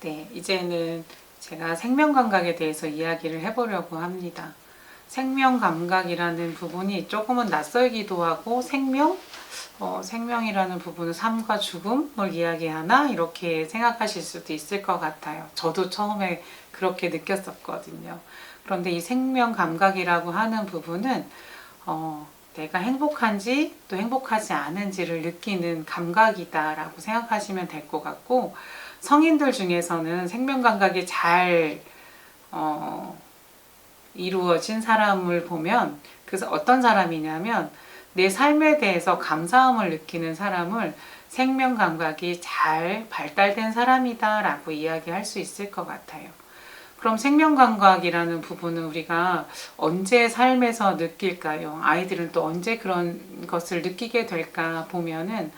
네, 이제는 제가 생명감각에 대해서 이야기를 해보려고 합니다. 생명감각이라는 부분이 조금은 낯설기도 하고 생명이라는 부분은 삶과 죽음을 이야기하나 이렇게 생각하실 수도 있을 것 같아요. 저도 처음에 그렇게 느꼈었거든요. 그런데 이 생명감각이라고 하는 부분은 내가 행복한지 또 행복하지 않은지를 느끼는 감각이다라고 생각하시면 될 것 같고, 성인들 중에서는 생명감각이 잘 이루어진 사람을 보면, 그래서 어떤 사람이냐면 내 삶에 대해서 감사함을 느끼는 사람을 생명감각이 잘 발달된 사람이다 라고 이야기할 수 있을 것 같아요. 그럼 생명감각이라는 부분은 우리가 언제 삶에서 느낄까요? 아이들은 또 언제 그런 것을 느끼게 될까 보면은,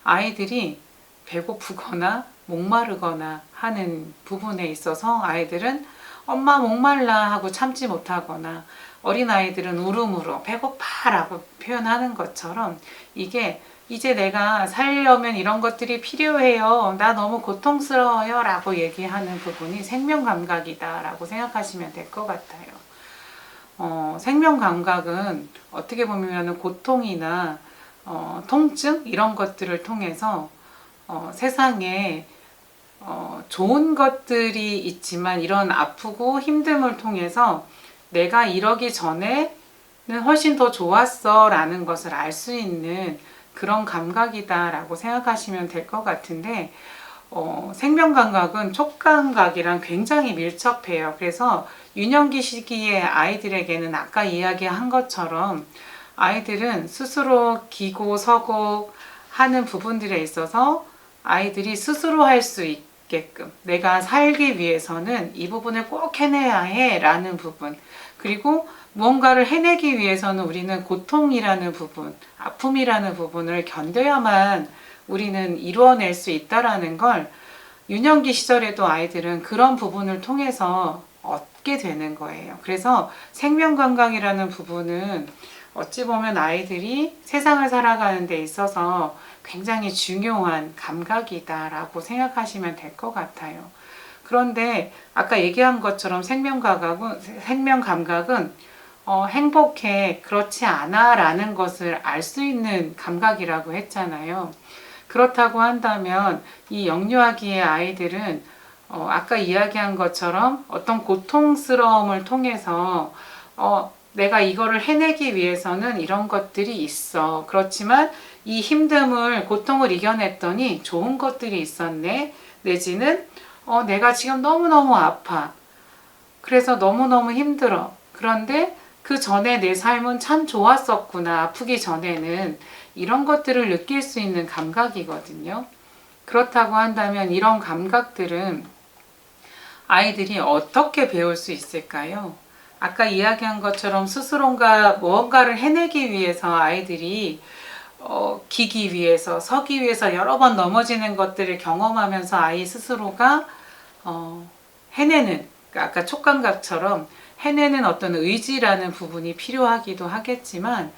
아이들이 배고프거나 목마르거나 하는 부분에 있어서 아이들은 엄마 목말라 하고 참지 못하거나, 어린아이들은 울음으로 배고파 라고 표현하는 것처럼, 이게 이제 내가 살려면 이런 것들이 필요해요, 나 너무 고통스러워요 라고 얘기하는 부분이 생명감각이다 라고 생각하시면 될 것 같아요. 생명감각은 어떻게 보면 고통이나 통증 이런 것들을 통해서 세상에 좋은 것들이 있지만 이런 아프고 힘듦을 통해서 내가 이러기 전에는 훨씬 더 좋았어 라는 것을 알 수 있는 그런 감각이다 라고 생각하시면 될 것 같은데, 생명감각은 촉감각이랑 굉장히 밀접해요. 그래서 유년기 시기의 아이들에게는 아까 이야기한 것처럼 아이들은 스스로 기고 서고 하는 부분들에 있어서 아이들이 스스로 할 수 있게끔, 내가 살기 위해서는 이 부분을 꼭 해내야 해 라는 부분, 그리고 무언가를 해내기 위해서는 우리는 고통이라는 부분, 아픔이라는 부분을 견뎌야만 우리는 이루어낼 수 있다라는 걸 유년기 시절에도 아이들은 그런 부분을 통해서 얻게 되는 거예요. 그래서 생명감각이라는 부분은 어찌 보면 아이들이 세상을 살아가는 데 있어서 굉장히 중요한 감각이다라고 생각하시면 될 것 같아요. 그런데 아까 얘기한 것처럼 생명감각은 행복해, 그렇지 않아 라는 것을 알 수 있는 감각이라고 했잖아요. 그렇다고 한다면 이 영유아기의 아이들은 아까 이야기한 것처럼 어떤 고통스러움을 통해서 내가 이거를 해내기 위해서는 이런 것들이 있어, 그렇지만 이 힘듦을, 고통을 이겨냈더니 좋은 것들이 있었네, 내지는 내가 지금 너무너무 아파, 그래서 너무너무 힘들어, 그런데 그 전에 내 삶은 참 좋았었구나, 아프기 전에는, 이런 것들을 느낄 수 있는 감각이거든요. 그렇다고 한다면 이런 감각들은 아이들이 어떻게 배울 수 있을까요? 아까 이야기한 것처럼 스스로가 무언가를 해내기 위해서 아이들이 기기 위해서, 서기 위해서 여러 번 넘어지는 것들을 경험하면서 아이 스스로가 해내는, 그러니까 아까 촉감각처럼 해내는 어떤 의지라는 부분이 필요하기도 하겠지만,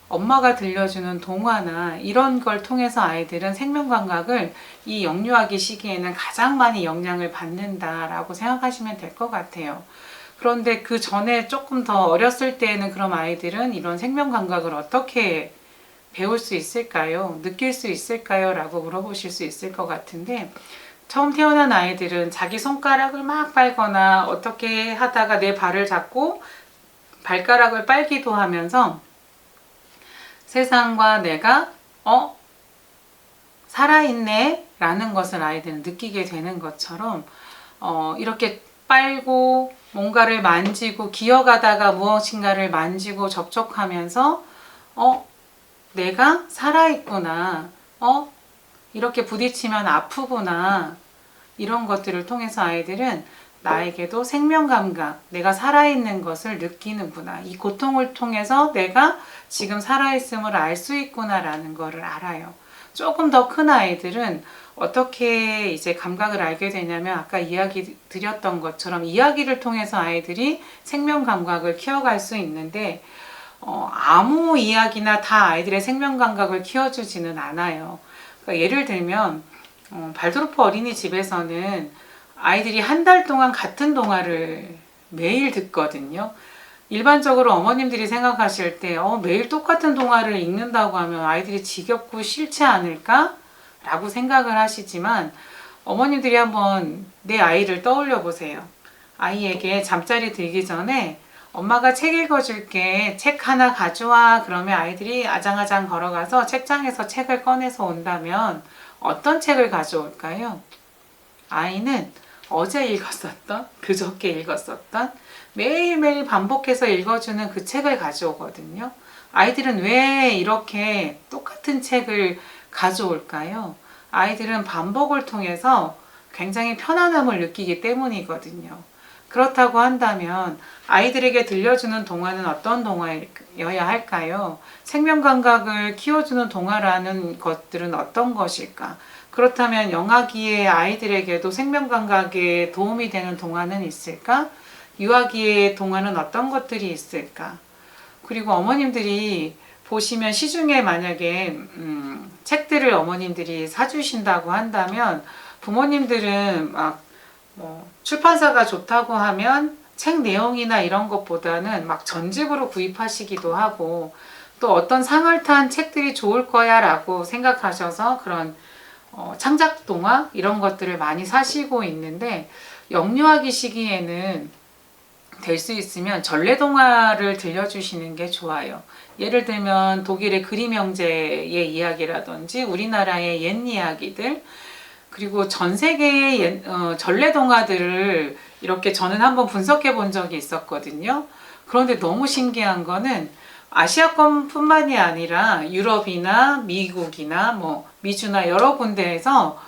엄마가 들려주는 동화나 이런 걸 통해서 아이들은 생명감각을 이 영유아기 시기에는 가장 많이 영향을 받는다라고 생각하시면 될 것 같아요. 그런데 그 전에 조금 더 어렸을 때에는 그럼 아이들은 이런 생명감각을 어떻게 배울 수 있을까요? 느낄 수 있을까요? 라고 물어보실 수 있을 것 같은데, 처음 태어난 아이들은 자기 손가락을 막 빨거나 어떻게 하다가 내 발을 잡고 발가락을 빨기도 하면서 세상과 내가 살아있네 라는 것을 아이들은 느끼게 되는 것처럼, 이렇게 빨고 뭔가를 만지고 기어가다가 무엇인가를 만지고 접촉하면서 내가 살아있구나, 이렇게 부딪히면 아프구나, 이런 것들을 통해서 아이들은 나에게도 생명감각, 내가 살아있는 것을 느끼는구나, 이 고통을 통해서 내가 지금 살아있음을 알 수 있구나 라는 것을 알아요. 조금 더 큰 아이들은 어떻게 이제 감각을 알게 되냐면, 아까 이야기 드렸던 것처럼 이야기를 통해서 아이들이 생명감각을 키워갈 수 있는데, 아무 이야기나 다 아이들의 생명감각을 키워주지는 않아요. 그러니까 예를 들면 발도르프 어린이집에서는 아이들이 한 달 동안 같은 동화를 매일 듣거든요. 일반적으로 어머님들이 생각하실 때 매일 똑같은 동화를 읽는다고 하면 아이들이 지겹고 싫지 않을까? 라고 생각을 하시지만 어머님들이 한번 내 아이를 떠올려 보세요. 아이에게 잠자리 들기 전에 엄마가 책 읽어줄게. 책 하나 가져와. 그러면 아이들이 아장아장 걸어가서 책장에서 책을 꺼내서 온다면 어떤 책을 가져올까요? 아이는 어제 읽었었던, 그저께 읽었었던, 매일매일 반복해서 읽어주는 그 책을 가져오거든요. 아이들은 왜 이렇게 똑같은 책을 가져올까요? 아이들은 반복을 통해서 굉장히 편안함을 느끼기 때문이거든요. 그렇다고 한다면 아이들에게 들려주는 동화는 어떤 동화여야 할까요? 생명감각을 키워주는 동화라는 것들은 어떤 것일까? 그렇다면 영아기의 아이들에게도 생명감각에 도움이 되는 동화는 있을까? 유아기의 동화는 어떤 것들이 있을까? 그리고 어머님들이 보시면 시중에 만약에 책들을 어머님들이 사주신다고 한다면 부모님들은 막 출판사가 좋다고 하면 책 내용이나 이런 것보다는 막 전집으로 구입하시기도 하고 또 어떤 상을 탄 책들이 좋을 거야 라고 생각하셔서 그런 창작 동화 이런 것들을 많이 사시고 있는데 영유아기 시기에는 될 수 있으면 전래 동화를 들려주시는 게 좋아요. 예를 들면 독일의 그림 형제의 이야기라든지 우리나라의 옛 이야기들 그리고 전 세계의 전래 동화들을 이렇게 저는 한번 분석해 본 적이 있었거든요. 그런데 너무 신기한 거는 아시아권뿐만이 아니라 유럽이나 미국이나 미주나 여러 군데에서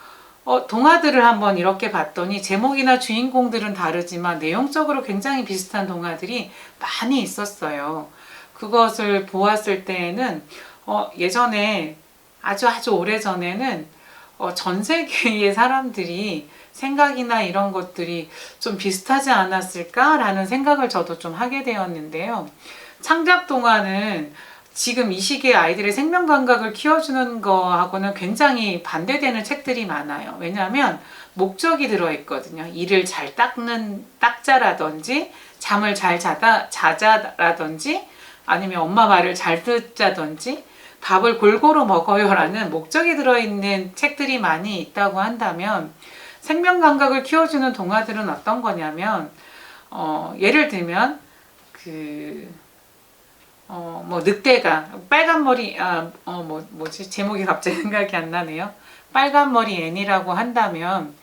동화들을 한번 이렇게 봤더니 제목이나 주인공들은 다르지만 내용적으로 굉장히 비슷한 동화들이 많이 있었어요. 그것을 보았을 때에는 예전에 아주 오래전에는 전 세계의 사람들이 생각이나 이런 것들이 좀 비슷하지 않았을까라는 생각을 저도 좀 하게 되었는데요. 창작 동화는 지금 이 시기에 아이들의 생명 감각을 키워주는 거하고는 굉장히 반대되는 책들이 많아요. 왜냐하면 목적이 들어있거든요. 이를 잘 닦는 닦자라든지 잠을 잘 자자라든지 아니면 엄마 말을 잘 듣자든지 밥을 골고루 먹어요라는 목적이 들어있는 책들이 많이 있다고 한다면 생명 감각을 키워주는 동화들은 어떤 거냐면 예를 들면 늑대가 빨간 머리 뭐지 제목이 갑자기 생각이 안 나네요. 빨간 머리 애니라고 한다면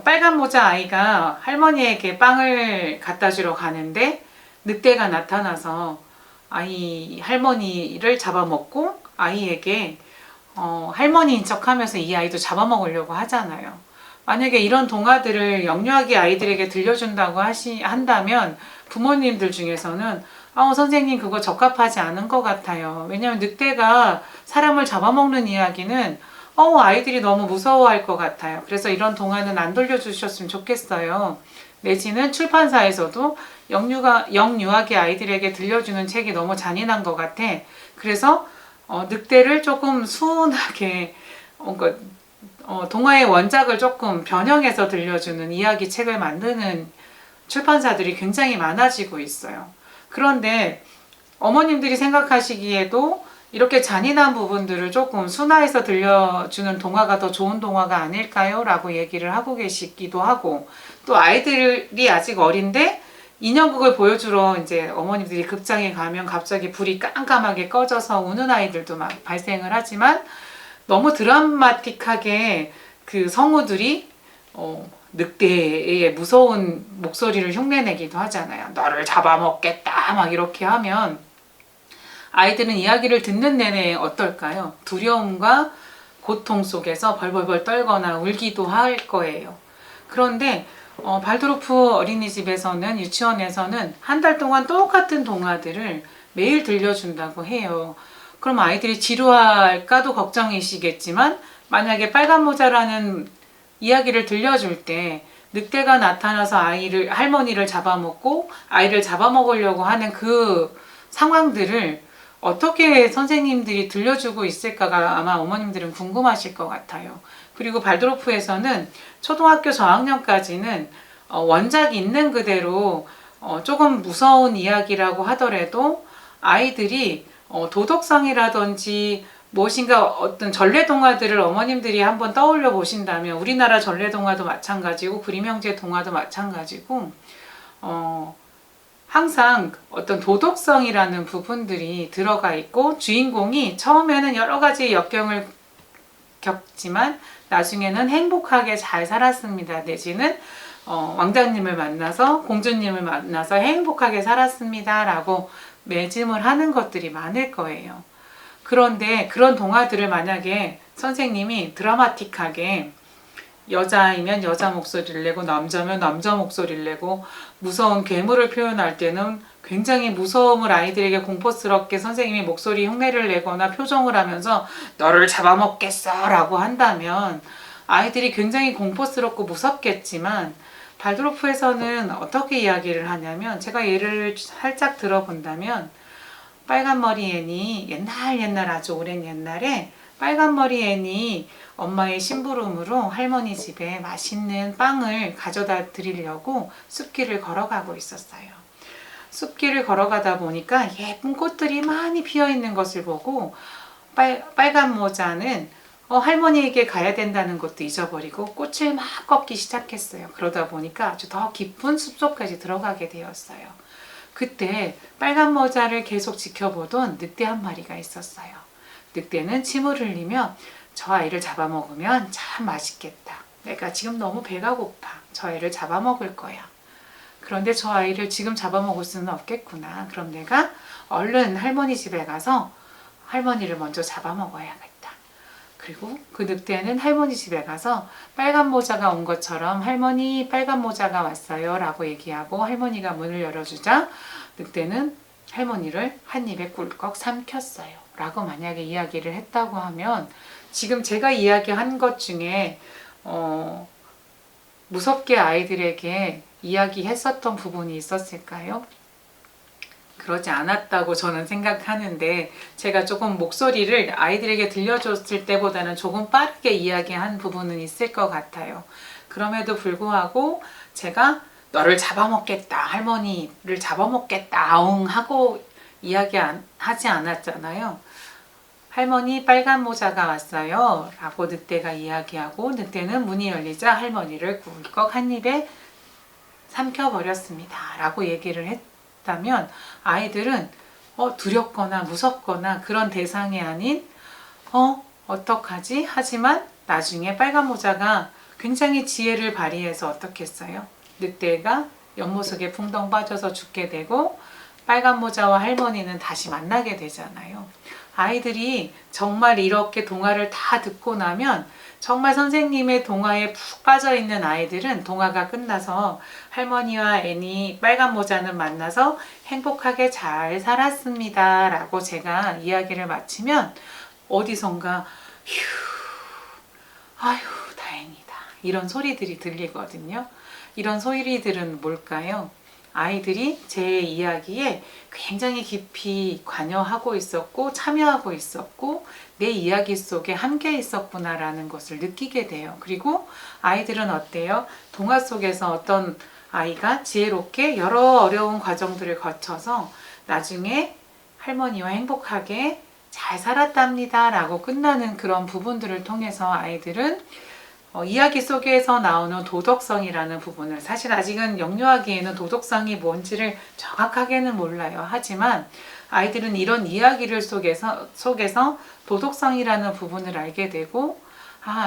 빨간 모자 아이가 할머니에게 빵을 갖다 주러 가는데 늑대가 나타나서 할머니를 잡아먹고 아이에게 할머니인 척하면서 이 아이도 잡아먹으려고 하잖아요. 만약에 이런 동화들을 영유아기 아이들에게 들려준다고 한다면 부모님들 중에서는 선생님 그거 적합하지 않은 것 같아요. 왜냐하면 늑대가 사람을 잡아먹는 이야기는 아이들이 너무 무서워할 것 같아요. 그래서 이런 동화는 안 돌려주셨으면 좋겠어요. 내지는 출판사에서도 영유아기 아이들에게 들려주는 책이 너무 잔인한 것 같아. 그래서 늑대를 조금 순하게 동화의 원작을 조금 변형해서 들려주는 이야기 책을 만드는 출판사들이 굉장히 많아지고 있어요. 그런데 어머님들이 생각하시기에도 이렇게 잔인한 부분들을 조금 순화해서 들려주는 동화가 더 좋은 동화가 아닐까요? 라고 얘기를 하고 계시기도 하고 또 아이들이 아직 어린데 인형극을 보여주러 이제 어머님들이 극장에 가면 갑자기 불이 깜깜하게 꺼져서 우는 아이들도 막 발생을 하지만 너무 드라마틱하게 그 성우들이 늑대의 무서운 목소리를 흉내내기도 하잖아요. 너를 잡아먹겠다 막 이렇게 하면 아이들은 이야기를 듣는 내내 어떨까요? 두려움과 고통 속에서 벌벌벌 떨거나 울기도 할 거예요. 그런데 발도르프 어린이집에서는 유치원에서는 한 달 동안 똑같은 동화들을 매일 들려준다고 해요. 그럼 아이들이 지루할까도 걱정이시겠지만 만약에 빨간 모자라는 이야기를 들려줄 때 늑대가 나타나서 할머니를 잡아먹고 아이를 잡아먹으려고 하는 그 상황들을 어떻게 선생님들이 들려주고 있을까가 아마 어머님들은 궁금하실 것 같아요. 그리고 발도르프에서는 초등학교 저학년까지는 원작 있는 그대로 조금 무서운 이야기라고 하더라도 아이들이 도덕성이라든지 무엇인가 어떤 전래동화들을 어머님들이 한번 떠올려 보신다면 우리나라 전래동화도 마찬가지고 그림형제 동화도 마찬가지고 항상 어떤 도덕성이라는 부분들이 들어가 있고 주인공이 처음에는 여러 가지 역경을 겪지만 나중에는 행복하게 잘 살았습니다. 내지는 왕자님을 만나서 공주님을 만나서 행복하게 살았습니다. 라고 매짐을 하는 것들이 많을 거예요. 그런데 그런 동화들을 만약에 선생님이 드라마틱하게 여자이면 여자 목소리를 내고 남자면 남자 목소리를 내고 무서운 괴물을 표현할 때는 굉장히 무서움을 아이들에게 공포스럽게 선생님이 목소리 흉내를 내거나 표정을 하면서 너를 잡아먹겠어 라고 한다면 아이들이 굉장히 공포스럽고 무섭겠지만 발도르프에서는 어떻게 이야기를 하냐면 제가 예를 살짝 들어본다면 빨간머리 앤이 옛날 아주 오랜 옛날에 빨간머리 앤이 엄마의 심부름으로 할머니 집에 맛있는 빵을 가져다 드리려고 숲길을 걸어가고 있었어요. 숲길을 걸어가다 보니까 예쁜 꽃들이 많이 피어 있는 것을 보고 빨간 모자는 할머니에게 가야 된다는 것도 잊어버리고 꽃을 막 꺾기 시작했어요. 그러다 보니까 아주 더 깊은 숲속까지 들어가게 되었어요. 그때 빨간 모자를 계속 지켜보던 늑대 한 마리가 있었어요. 늑대는 침을 흘리며 저 아이를 잡아먹으면 참 맛있겠다. 내가 지금 너무 배가 고파. 저 아이를 잡아먹을 거야. 그런데 저 아이를 지금 잡아먹을 수는 없겠구나. 그럼 내가 얼른 할머니 집에 가서 할머니를 먼저 잡아먹어야겠다. 그리고 그 늑대는 할머니 집에 가서 빨간 모자가 온 것처럼 할머니 빨간 모자가 왔어요 라고 얘기하고 할머니가 문을 열어주자 늑대는 할머니를 한 입에 꿀꺽 삼켰어요 라고 만약에 이야기를 했다고 하면 지금 제가 이야기한 것 중에 무섭게 아이들에게 이야기했었던 부분이 있었을까요? 그러지 않았다고 저는 생각하는데 제가 조금 목소리를 아이들에게 들려줬을 때보다는 조금 빠르게 이야기한 부분은 있을 것 같아요. 그럼에도 불구하고 제가 너를 잡아먹겠다, 할머니를 잡아먹겠다, 아웅 하고 이야기하지 않았잖아요. 할머니 빨간 모자가 왔어요 라고 늑대가 이야기하고 늑대는 문이 열리자 할머니를 꿀꺽 한 입에 삼켜버렸습니다 라고 얘기를 했다면 아이들은 두렵거나 무섭거나 그런 대상이 아닌 어떡하지? 하지만 나중에 빨간 모자가 굉장히 지혜를 발휘해서 어떻게 했어요? 늑대가 연못속에 풍덩 빠져서 죽게 되고 빨간 모자와 할머니는 다시 만나게 되잖아요. 아이들이 정말 이렇게 동화를 다 듣고 나면 정말 선생님의 동화에 푹 빠져있는 아이들은 동화가 끝나서 할머니와 애니 빨간 모자는 만나서 행복하게 잘 살았습니다 라고 제가 이야기를 마치면 어디선가 휴 아휴 다행이다 이런 소리들이 들리거든요. 이런 소리들은 뭘까요? 아이들이 제 이야기에 굉장히 깊이 관여하고 있었고 참여하고 있었고 내 이야기 속에 함께 있었구나라는 것을 느끼게 돼요. 그리고 아이들은 어때요? 동화 속에서 어떤 아이가 지혜롭게 여러 어려운 과정들을 거쳐서 나중에 할머니와 행복하게 잘 살았답니다 라고 끝나는 그런 부분들을 통해서 아이들은 이야기 속에서 나오는 도덕성이라는 부분을 사실 아직은 영유아기에는 도덕성이 뭔지를 정확하게는 몰라요. 하지만 아이들은 이런 이야기를 속에서 도덕성이라는 부분을 알게 되고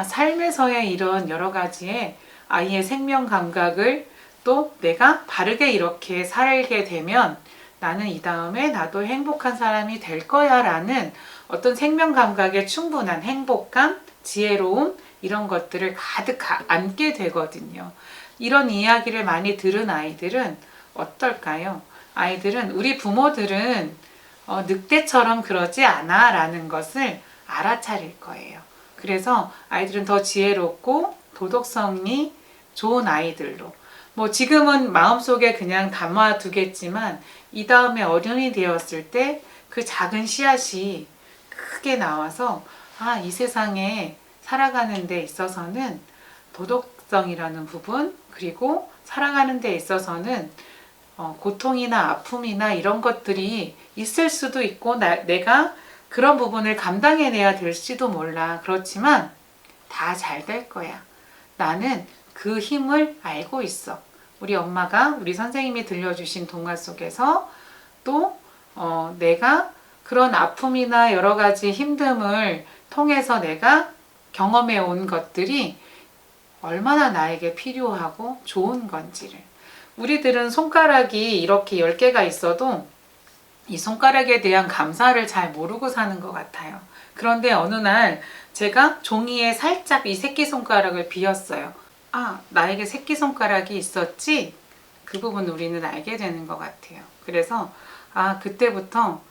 삶에서의 이런 여러 가지의 아이의 생명 감각을 또 내가 바르게 이렇게 살게 되면 나는 이 다음에 나도 행복한 사람이 될 거야 라는 어떤 생명 감각에 충분한 행복감, 지혜로움 이런 것들을 가득 안게 되거든요. 이런 이야기를 많이 들은 아이들은 어떨까요? 아이들은 우리 부모들은 늑대처럼 그러지 않아 라는 것을 알아차릴 거예요. 그래서 아이들은 더 지혜롭고 도덕성이 좋은 아이들로 지금은 마음속에 그냥 담아두겠지만 이 다음에 어른이 되었을 때 그 작은 씨앗이 크게 나와서 이 세상에 살아가는 데 있어서는 도덕성이라는 부분, 그리고 살아가는 데 있어서는 고통이나 아픔이나 이런 것들이 있을 수도 있고 내가 그런 부분을 감당해내야 될지도 몰라. 그렇지만 다 잘 될 거야. 나는 그 힘을 알고 있어. 우리 엄마가 우리 선생님이 들려주신 동화 속에서 또 내가 그런 아픔이나 여러 가지 힘듦을 통해서 내가 경험해 온 것들이 얼마나 나에게 필요하고 좋은 건지를. 우리들은 손가락이 이렇게 10개가 있어도 이 손가락에 대한 감사를 잘 모르고 사는 것 같아요. 그런데 어느 날 제가 종이에 살짝 이 새끼손가락을 비었어요. 아, 나에게 새끼손가락이 있었지? 그 부분 우리는 알게 되는 것 같아요. 그래서 그때부터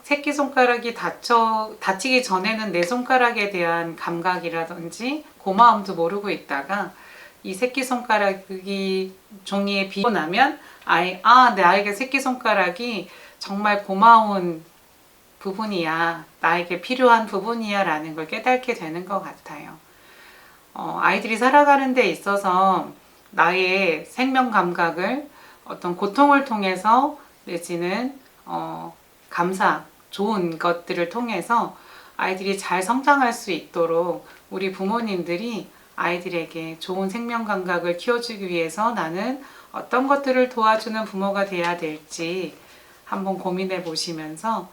새끼손가락이 다치기 전에는 내 손가락에 대한 감각이라든지 고마움도 모르고 있다가 이 새끼손가락이 종이에 비고 나면 나에게 새끼손가락이 정말 고마운 부분이야. 나에게 필요한 부분이야 라는 걸 깨닫게 되는 것 같아요. 아이들이 살아가는 데 있어서 나의 생명 감각을 어떤 고통을 통해서 내지는 감사, 좋은 것들을 통해서 아이들이 잘 성장할 수 있도록 우리 부모님들이 아이들에게 좋은 생명 감각을 키워주기 위해서 나는 어떤 것들을 도와주는 부모가 돼야 될지 한번 고민해 보시면서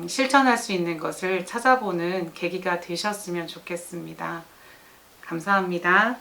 실천할 수 있는 것을 찾아보는 계기가 되셨으면 좋겠습니다. 감사합니다.